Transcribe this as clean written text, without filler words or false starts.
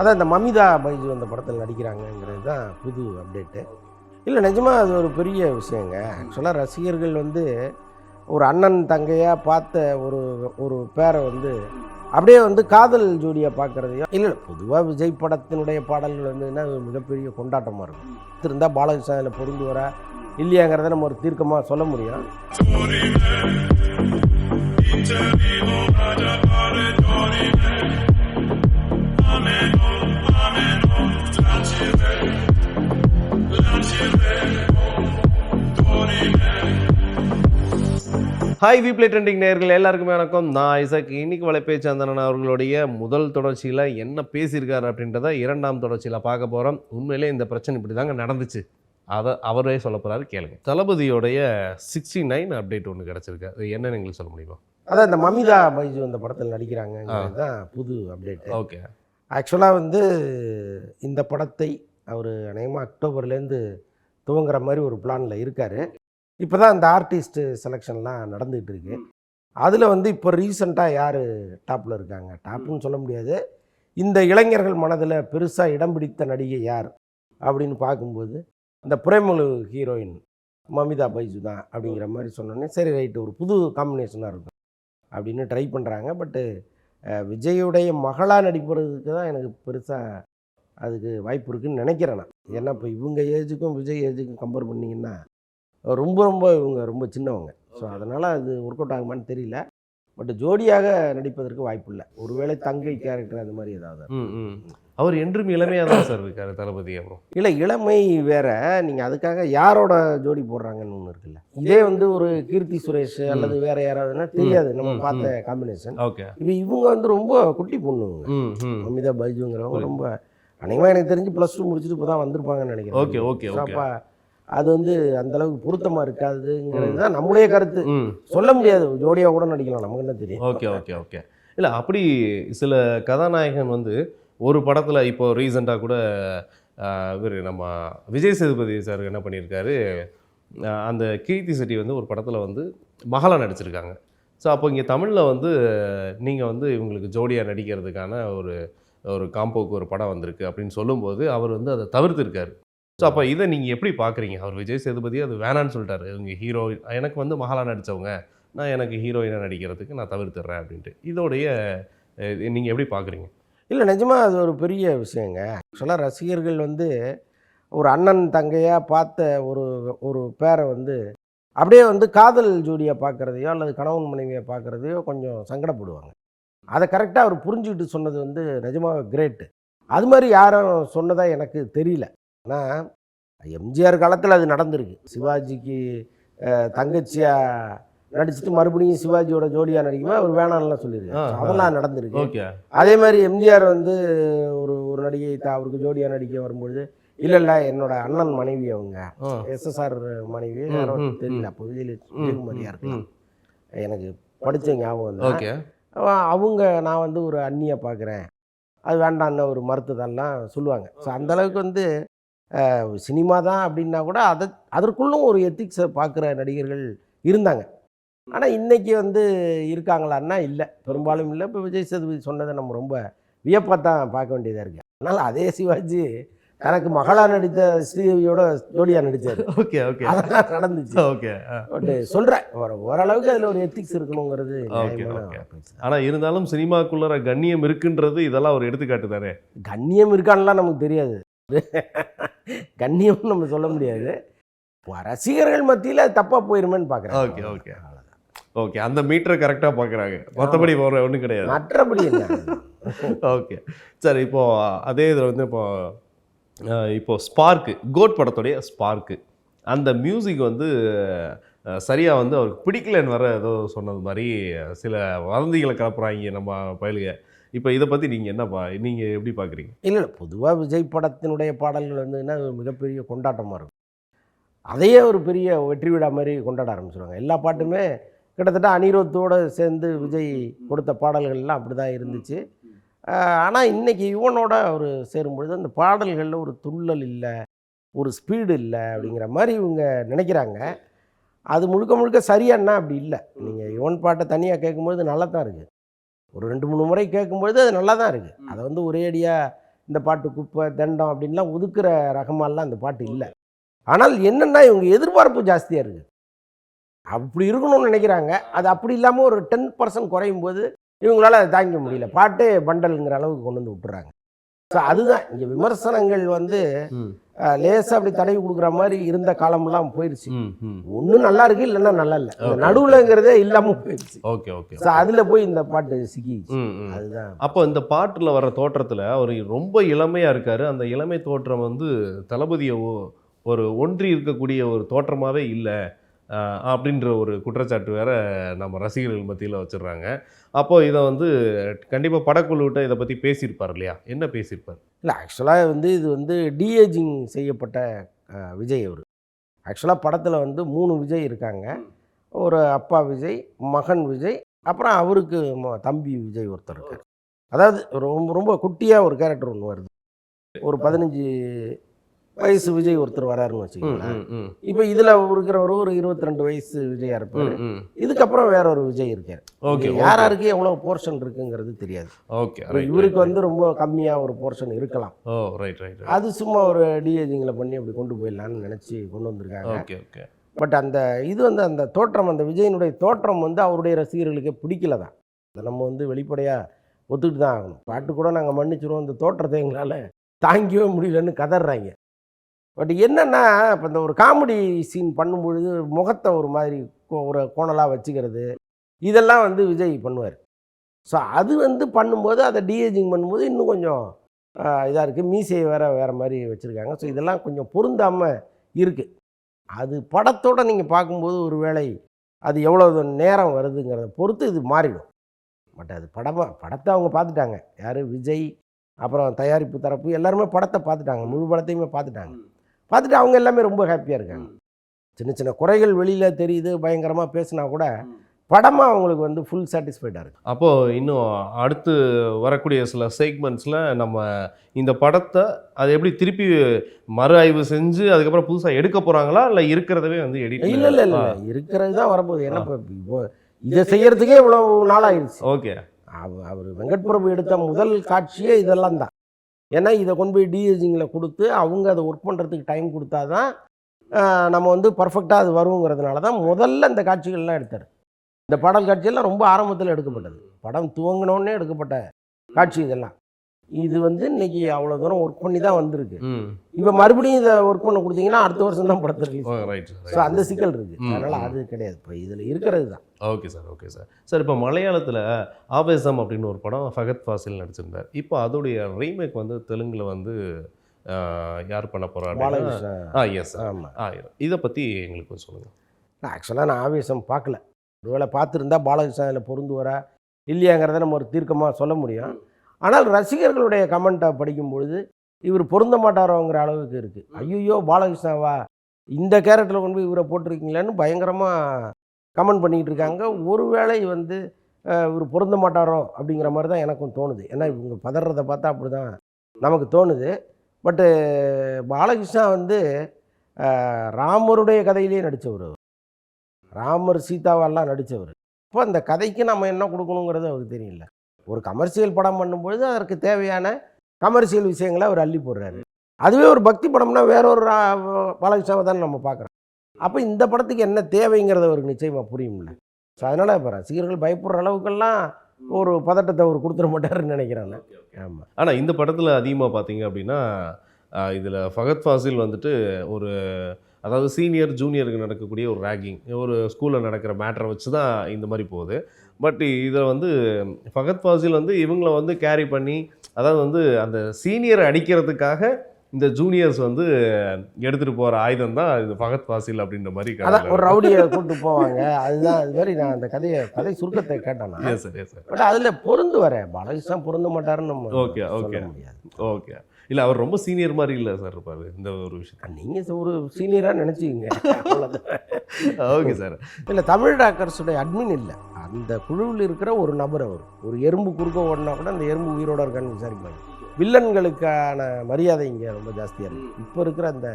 அதான் இந்த மமிதா பைஜு அந்த படத்தில் நடிக்கிறாங்கங்கிறது தான் புது அப்டேட்டு. இல்லை நிஜமாக அது ஒரு பெரிய விஷயங்க. ஆக்சுவலாக ரசிகர்கள் வந்து ஒரு அண்ணன் தங்கையாக பார்த்த ஒரு ஒரு பேரை வந்து அப்படியே வந்து காதல் ஜோடியாக பார்க்குறதையும் இல்லை பொதுவாக விஜய் படத்தினுடைய பாடல்கள் வந்துன்னா அது மிகப்பெரிய கொண்டாட்டமாக இருக்கும். இருந்தால் பாலகிருஷ்ணா அதில் பொருந்து வரா இல்லையாங்கிறத நம்ம ஒரு தீர்க்கமாக சொல்ல முடியும். ஹாய் வி பிளே ட்ரெண்டிங் நேயர்கள் எல்லாருக்குமே வணக்கம். நான் ஐசக். இன்னைக்கு வலைப்பேச்சு அந்தணன் அவர்களுடைய முதல் தொடர்ச்சியில் என்ன பேசியிருக்காரு அப்படின்றத இரண்டாம் தொடர்ச்சியில் பார்க்க போகிறோம். உண்மையிலே இந்த பிரச்சனை இப்படி தாங்க நடந்துச்சு, அதை அவரே சொல்ல போகிறாரு, கேளுங்க. தளபதியோடைய 69 அப்டேட் ஒன்று கிடச்சிருக்கு. அது என்னன்னு எங்களுக்கு சொல்ல முடியுமா? அதான் இந்த மமிதா பைஜு அந்த படத்தில் நடிக்கிறாங்கங்கிறது தான் புது அப்டேட். ஓகே. ஆக்சுவலாக வந்து இந்த படத்தை அவர் அநேகமாக அக்டோபர்லேருந்து துவங்குற மாதிரி ஒரு பிளானில் இருக்கார். இப்போ தான் இந்த ஆர்டிஸ்ட்டு செலெக்ஷன்லாம் நடந்துகிட்டு இருக்கு. அதில் வந்து இப்போ ரீசண்டாக யார் டாப்பில் இருக்காங்க, டாப்புன்னு சொல்ல முடியாது, இந்த இளைஞர்கள் மனதில் பெருசாக இடம் பிடித்த நடிகை யார் அப்படின்னு பார்க்கும்போது இந்த பிரேமலு ஹீரோயின் மமிதா பைஜு தான் அப்படிங்கிற மாதிரி சொன்னோன்னே சரி ரைட்டு ஒரு புது காம்பினேஷனாக இருக்கும் அப்படின்னு ட்ரை பண்ணுறாங்க. பட்டு விஜயுடைய மகளாக நடிப்பதுக்கு தான் எனக்கு பெருசாக அதுக்கு வாய்ப்பு இருக்குதுன்னு நினைக்கிறேன் நான். ஏன்னா இப்போ இவங்க ஏஜுக்கும் விஜய் ஏஜுக்கும் கம்பேர் பண்ணிங்கன்னா ரொம்ப இவங்க ரொம்ப சின்னவங்க. ஸோ அதனால் அது ஒர்க் அவுட் ஆகுமான்னு தெரியல. பட் ஜோடியாக நடிப்பதற்கு வாய்ப்பு இல்லை. ஒருவேளை தங்கை கேரக்டர் அது மாதிரி ஏதாவது. அவர் என்றும் இளமையாக தான் சார் இருக்கார் தளபதி. அப்புறம் இல்லை இளமை வேற, நீங்கள் அதுக்காக யாரோட ஜோடி போடுறாங்கன்னு ஒன்று இருக்குல்ல. இதே வந்து ஒரு கீர்த்தி சுரேஷ் அல்லது வேற யாராவதுன்னா தெரியாது நம்ம பார்த்த காம்பினேஷன். ஓகே. இப்போ இவங்க வந்து ரொம்ப குட்டி பொண்ணுங்க. மமிதா பைஜுங்கிறவங்க ரொம்ப அநேகமாக எனக்கு தெரிஞ்சு +2 முடிச்சுட்டு இப்போ தான் வந்திருப்பாங்கன்னு நினைக்கிறேன். Okay okay. அப்போ அது வந்து அந்தளவுக்கு பொருத்தமாக இருக்காதுங்கிறது தான் நம்முடைய கருத்து. சொல்ல முடியாது, ஜோடியாக கூட நடிக்கலாம், நமக்கு என்ன தெரியும். Okay okay okay. இல்லை அப்படி சில கதாநாயகன் வந்து ஒரு படத்தில் இப்போ ரீசெண்டாக கூட இவர் நம்ம விஜய் சேதுபதி சார் என்ன பண்ணியிருக்காரு, அந்த கீர்த்தி செட்டி வந்து ஒரு படத்தில் வந்து மகளாக நடிச்சிருக்காங்க. ஸோ அப்போ இங்கே தமிழில் வந்து நீங்கள் வந்து இவங்களுக்கு ஜோடியாக நடிக்கிறதுக்கான ஒரு காம்போக்கு ஒரு படம் வந்திருக்கு அப்படின்னு சொல்லும்போது அவர் வந்து அதை தவிர்த்துருக்காரு. ஸோ அப்போ இதை நீங்கள் எப்படி பார்க்குறீங்க? அவர் விஜய் சேதுபதி அது வேணான்னு சொல்லிட்டாரு. இவங்க ஹீரோ எனக்கு வந்து மகளாக நடித்தவங்க, நான் எனக்கு ஹீரோயினாக நடிக்கிறதுக்கு நான் தவிர்த்துடுறேன் அப்படின்ட்டு. இதோடைய நீங்கள் எப்படி பார்க்குறீங்க? இல்லை நிஜமாக அது ஒரு பெரிய விஷயங்க. ஆக்சுவலாக ரசிகர்கள் வந்து ஒரு அண்ணன் தங்கையாக பார்த்த ஒரு ஒரு பேரை வந்து அப்படியே வந்து காதல் ஜோடியாக பார்க்குறதையோ அல்லது கணவன் மனைவியை பார்க்குறதையோ கொஞ்சம் சங்கடப்படுவாங்க. அதை கரெக்டாக அவர் புரிஞ்சுக்கிட்டு சொன்னது வந்து நிஜமாக கிரேட்டு. அது மாதிரி யாரும் சொன்னதாக எனக்கு தெரியல. ஆனால் எம்ஜிஆர் காலத்தில் அது நடந்திருக்கு. சிவாஜிக்கு தங்கச்சியாக நடிச்சுட்டு மறுபடியும் சிவாஜியோட ஜோடியாக நடிக்கும்போது அவர் வேணாம்லாம் சொல்லியிருக்காரு. அதெல்லாம் நடந்திருக்கு. அதே மாதிரி எம்ஜிஆர் வந்து ஒரு நடிகை அவருக்கு ஜோடியாக நடிக்க வரும்பொழுது இல்லை என்னோட அண்ணன் மனைவி, அவங்க SSR மனைவி தெரியல, அப்போ விஜயகுமாரியாக இருக்கலாம், எனக்கு படித்த ஞாபகம் தான். அவங்க நான் வந்து ஒரு அண்ணியாக பார்க்குறேன், அது வேண்டான்னு ஒரு மறுத்ததெல்லாம் சொல்லுவாங்க. ஸோ அந்தளவுக்கு வந்து சினிமா தான் அப்படின்னா கூட அதற்குள்ளும் ஒரு எத்திக்ஸை பார்க்குற நடிகர்கள் இருந்தாங்க. ஆனால் இன்றைக்கி வந்து இருக்காங்களான்னா இல்லை, பெரும்பாலும் இல்லை. இப்போ விஜய் சேதுபதி சொன்னதை நம்ம ரொம்ப வியப்பாக தான் பார்க்க வேண்டியதாக இருக்குது. அதனால் அதே சிவாஜி தனக்கு மகளாக நடித்த ஸ்ரீதேவியோட ஜோடியாக நடித்தார். ஓகே ஓகே, அதெல்லாம் நடந்துச்சு. ஓகே. பட் சொல்கிறேன் ஓரளவுக்கு அதில் ஒரு எத்திக்ஸ் இருக்கணுங்கிறது. ஆனால் இருந்தாலும் சினிமாக்குள்ளே கண்ணியம் இருக்குன்றது இதெல்லாம் ஒரு எடுத்துக்காட்டு தானே. கண்ணியம் இருக்கான்லாம் நமக்கு தெரியாது, கண்ணியம் நம்ம சொல்ல முடியாது. ரசிகர்கள் மத்தியில் தப்பாக போயிருமேன்னு பார்க்குறேன். Okay okay okay. அந்த மீட்டரை கரெக்டாக பார்க்குறாங்க, மற்றபடி போகிற ஒன்றும் கிடையாது, மற்றபடி என்ன. Okay sir. இப்போது அதே இதில் வந்து இப்போது ஸ்பார்க்கு, கோட் படத்துடைய ஸ்பார்க்கு, அந்த மியூசிக் வந்து சரியாக வந்து அவருக்கு பிடிக்கலன்னு வர ஏதோ சொன்னது மாதிரி சில வதந்திகளை கிளப்புறாங்க நம்ம பயலுக. இப்போ இதை பற்றி நீங்கள் எப்படி பார்க்குறீங்க? இல்லை பொதுவாக விஜய் படத்தினுடைய பாடல்கள் வந்துன்னா மிகப்பெரிய கொண்டாட்டமாக இருக்கும். அதையே ஒரு பெரிய வெற்றி விழா மாதிரி கொண்டாட ஆரம்பிச்சிடுவாங்க. எல்லா பாட்டுமே கிட்டத்தட்ட அனிருத்தோடு சேர்ந்து விஜய் கொடுத்த பாடல்கள்லாம் அப்படி தான் இருந்துச்சு. ஆனால் இன்றைக்கி இவனோட அவர் சேரும்பொழுது அந்த பாடல்களில் ஒரு துள்ளல் இல்லை, ஒரு ஸ்பீடு இல்லை அப்படிங்கிற மாதிரி இவங்க நினைக்கிறாங்க. அது முழுக்க சரியானா அப்படி இல்லை. நீங்கள் யுவன் பாட்டை தனியாக கேட்கும்பொழுது நல்லா தான் இருக்குது, ஒரு 2-3 முறை கேட்கும்பொழுது அது நல்லா தான் இருக்குது. அதை வந்து ஒரே அடியாக இந்த பாட்டு குப்பை தண்டம் அப்படின்லாம் ஒதுக்குற ரகமாலாம் அந்த பாட்டு இல்லை. ஆனால் என்னென்னா இவங்க எதிர்பார்ப்பு ஜாஸ்தியாக இருக்குது. அப்படி இருக்கணும்னு நினைக்கிறாங்க. அது அப்படி இல்லாமல் ஒரு 10% குறையும் போது இவங்களால அதை தாங்கிக்க முடியல. பாட்டே பண்டல்ங்கிற அளவுக்கு கொண்டு வந்து விட்டுறாங்க. ஸோ அதுதான் இங்கே விமர்சனங்கள் வந்து லேசாக அப்படி தடவி கொடுக்குற மாதிரி இருந்த காலம்லாம் போயிடுச்சு. ஒன்றும் நல்லா இருக்கு, இல்லைன்னா நல்லா இல்லை. நடுவுலங்கிறதே இல்லாமல் போயிடுச்சு. Okay okay. ஸோ அதில் போய் இந்த பாட்டு சிக்கிச்சு. அதுதான். அப்போ இந்த பாட்டில் வர தோற்றத்தில் அவர் ரொம்ப இளமையாக இருக்கார். அந்த இளமை தோற்றம் வந்து தளபதியை ஒரு ஒன்றி இருக்கக்கூடிய ஒரு தோற்றமாகவே இல்லை அப்படின்ற ஒரு குற்றச்சாட்டு வேற நம்ம ரசிகர்கள் மத்தியில் வச்சிடுறாங்க. அப்போது இதை வந்து கண்டிப்பாக படக்குழுவிட்ட இதை பற்றி பேசியிருப்பார் இல்லையா? என்ன பேசியிருப்பார்? இல்லை, ஆக்சுவலாக வந்து இது வந்து டிஏஜிங் செய்யப்பட்ட விஜய். அவர் ஆக்சுவலாக படத்தில் வந்து 3 விஜய் இருக்காங்க. ஒரு அப்பா விஜய், மகன் விஜய், அப்புறம் அவருக்கு தம்பி விஜய் ஒருத்தர் இருக்கார். அதாவது ரொம்ப ரொம்ப குட்டியாக ஒரு கேரக்டர் ஒன்று வருது. ஒரு 15 வயசு விஜய் ஒருத்தர் வராருன்னு வச்சுக்கோங்களேன். இப்போ இதில் இருக்கிறவர் ஒரு 22 வயசு விஜயா இருப்பார். இதுக்கப்புறம் வேற ஒரு விஜய் இருக்கார். யாருக்கு எவ்வளோ போர்ஷன் இருக்குங்கிறது தெரியாது. ஓகே. இவருக்கு வந்து ரொம்ப கம்மியாக ஒரு போர்ஷன் இருக்கலாம். அது சும்மா ஒரு டிஏஜிங்கில் பண்ணி அப்படி கொண்டு போயிடலான்னு நினச்சி கொண்டு வந்திருக்காங்க. Okay okay. பட் அந்த இது வந்து அந்த தோற்றம், அந்த விஜயனுடைய தோற்றம் வந்து அவருடைய ரசிகர்களுக்கே பிடிக்கல தான். அதை நம்ம வந்து வெளிப்படையாக ஒத்துக்கிட்டு தான் ஆகணும். பாட்டு கூட நாங்கள் மன்னிச்சிருவோம், இந்த தோற்றத்தை எங்களால் தாங்கிக்கவே முடியலன்னு கதறாங்க. பட் என்னென்னா, இப்போ இந்த ஒரு காமெடி சீன் பண்ணும்பொழுது முகத்தை ஒரு மாதிரி ஒரு கோணலாக வச்சுக்கிறது, இதெல்லாம் வந்து விஜய் பண்ணுவார். ஸோ அது வந்து பண்ணும்போது அதை டிஏஜிங் பண்ணும்போது இன்னும் கொஞ்சம் இதாக இருக்குது. மீசையை வேறு மாதிரி வச்சுருக்காங்க. ஸோ இதெல்லாம் கொஞ்சம் பொருந்தாமல் இருக்குது. அது படத்தோடு நீங்கள் பார்க்கும்போது ஒரு வேளை அது எவ்வளோ நேரம் வருதுங்கிறத பொறுத்து இது மாறிடும். பட் அது படத்தை அவங்க பார்த்துட்டாங்க. யார்? விஜய், அப்புறம் தயாரிப்பு தரப்பு எல்லாருமே படத்தை பார்த்துட்டாங்க. முழு படத்தையுமே பார்த்துட்டு அவங்க எல்லாமே ரொம்ப ஹாப்பியாக இருக்காங்க. சின்ன சின்ன குறைகள் வெளியில் தெரியுது, பயங்கரமாக பேசினா கூட படமாக அவங்களுக்கு வந்து ஃபுல் சாட்டிஸ்ஃபைடாக இருக்குது. அப்போது இன்னும் அடுத்து வரக்கூடிய சில செக்மெண்ட்ஸில் நம்ம இந்த படத்தை அதை எப்படி திருப்பி மறு ஆய்வு செஞ்சு அதுக்கப்புறம் புதுசாக எடுக்க போகிறாங்களா, இல்லை இருக்கிறதவே வந்து எடிட்? இல்லை இருக்கிறது தான் வரப்போகுது. ஏன்னா இப்போ இதை செய்யறதுக்கே இவ்வளோ நாளாகிடுச்சு. ஓகே. அவர் வெங்கட் பிரபு எடுத்த முதல் காட்சியே இதெல்லாம் தான். ஏன்னா இதை கொண்டு போய் டிஏஜிங்கில் கொடுத்து அவங்க அதை ஒர்க் பண்ணுறதுக்கு டைம் கொடுத்தா தான் நம்ம வந்து பர்ஃபெக்டாக அது வருங்கிறதுனால தான் முதல்ல இந்த காட்சிகள்லாம் எடுத்தார். இந்த பாடல் காட்சியெல்லாம் ரொம்ப ஆரம்பத்தில் எடுக்கப்பட்டது. படம் துவங்கினோடனே எடுக்கப்பட்ட காட்சி இதெல்லாம். இது வந்து இன்னைக்கு அவ்வளோ தூரம் ஒர்க் பண்ணி தான் வந்திருக்கு. இப்போ மறுபடியும் இதை ஒர்க் பண்ண கொடுத்தீங்கன்னா அடுத்த வருஷம் தான் படத்தை ரிலீஸ். ஸோ அந்த சிக்கல் இருக்குது. அதனால் அது கிடையாது. இப்போ இதில் இருக்கிறது தான். Okay sir. சார் இப்போ மலையாளத்தில் ஆவேசம் அப்படின்னு ஒரு படம் ஃபகத் ஃபாசில் நடிச்சிருந்தார். இப்போ அதோடைய ரீமேக் வந்து தெலுங்கில் வந்து யார் பண்ண போகிறாங்க? எஸ். ஆமாம். இதை பற்றி எங்களுக்கு கொஞ்சம் சொல்லுங்கள். ஆக்சுவலாக நான் ஆவேசம் பார்க்கல. ஒருவேளை பார்த்துருந்தா பாலகிருஷ்ணன் அதில் பொருந்துவரா இல்லையாங்கிறத நம்ம ஒரு தீர்க்கமாக சொல்ல முடியும். ஆனால் ரசிகர்களுடைய கமெண்ட்டை படிக்கும்பொழுது இவர் பொருந்த மாட்டாரோங்கிற அளவுக்கு இருக்குது. ஐயோ பாலகிருஷ்ணாவா, இந்த கேரக்டரில் கொண்டு போய் இவரை போட்டிருக்கீங்களான்னு பயங்கரமாக கமெண்ட் பண்ணிக்கிட்டு இருக்காங்க. ஒருவேளை வந்து இவர் பொருந்த மாட்டாரோ அப்படிங்கிற மாதிரி தான் எனக்கும் தோணுது. ஏன்னா இவங்க பதறதை பார்த்தா அப்படி தான் நமக்கு தோணுது. பட்டு பாலகிருஷ்ணா வந்து ராமருடைய கதையிலேயே நடித்தவர். ராமர் சீதாவெல்லாம் நடித்தவர். இப்போ அந்த கதைக்கு நம்ம என்ன கொடுக்கணுங்கிறது அவருக்கு தெரியல. ஒரு கமர்ஷியல் படம் பண்ணும்பொழுது அதற்கு தேவையான கமர்ஷியல் விஷயங்களை அவர் அள்ளி போடுறாரு. அதுவே ஒரு பக்தி படம்னா வேற ஒரு பாலகிருஷ்ணாவை தான் நம்ம பார்க்குறோம். அப்போ இந்த படத்துக்கு என்ன தேவைங்கிறது அவருக்கு நிச்சயமாக புரியும்ல. ஸோ அதனால் இப்போ ரசிகர்கள் பயப்படுற அளவுக்கெல்லாம் ஒரு பதட்டத்தை அவர் கொடுத்துட மாட்டாருன்னு நினைக்கிறாங்க. ஆமாம். ஆனால் இந்த படத்தில் அதிகமாக பார்த்தீங்க அப்படின்னா இதில் ஃபகத் ஃபாசில் வந்துட்டு ஒரு, அதாவது சீனியர் ஜூனியருக்கு நடக்கக்கூடிய ஒரு ரேகிங், ஒரு ஸ்கூலில் நடக்கிற மேட்டரை வச்சு தான் இந்த மாதிரி போகுது. பட் இதில் வந்து ஃபகத் ஃபாசில் வந்து இவங்களை வந்து கேரி பண்ணி, அதாவது வந்து அந்த சீனியரை அடிக்கிறதுக்காக இந்த ஜூனியர்ஸ் வந்து எடுத்துகிட்டு போகிற ஆயுதம் தான் இது ஃபகத் ஃபாசில் அப்படின்ற மாதிரி. அதான் ஒரு ரவுடியை கூப்பிட்டு போவாங்க. அதுதான் அது மாதிரி நான் அந்த கதை சுருக்கத்தை கேட்டேன். Yes sir. பட் அதில் பொருந்து வரேன், பாலகிருஷ்ணன் பொருந்த மாட்டாருன்னு நம்ம ஓகே. இல்லை அவர் ரொம்ப சீனியர் மாதிரி இல்லை சார் இருப்பார் இந்த ஒரு விஷயம். நீங்கள் ஒரு சீனியராக நினச்சிக்கிங்க. Okay sir. இல்லை, தமிழ் டாக்கர்ஸுடைய அட்மின் இல்லை, அந்த குழுவில் இருக்கிற ஒரு நபர். அவர் ஒரு எறும்பு குறுக்க ஓடினா கூட அந்த எறும்பு உயிரோட இருக்கான்னு விசாரிப்பாங்க. வில்லன்களுக்கான மரியாதை இங்கே ரொம்ப ஜாஸ்தியாக இருக்குது. இப்போ இருக்கிற அந்த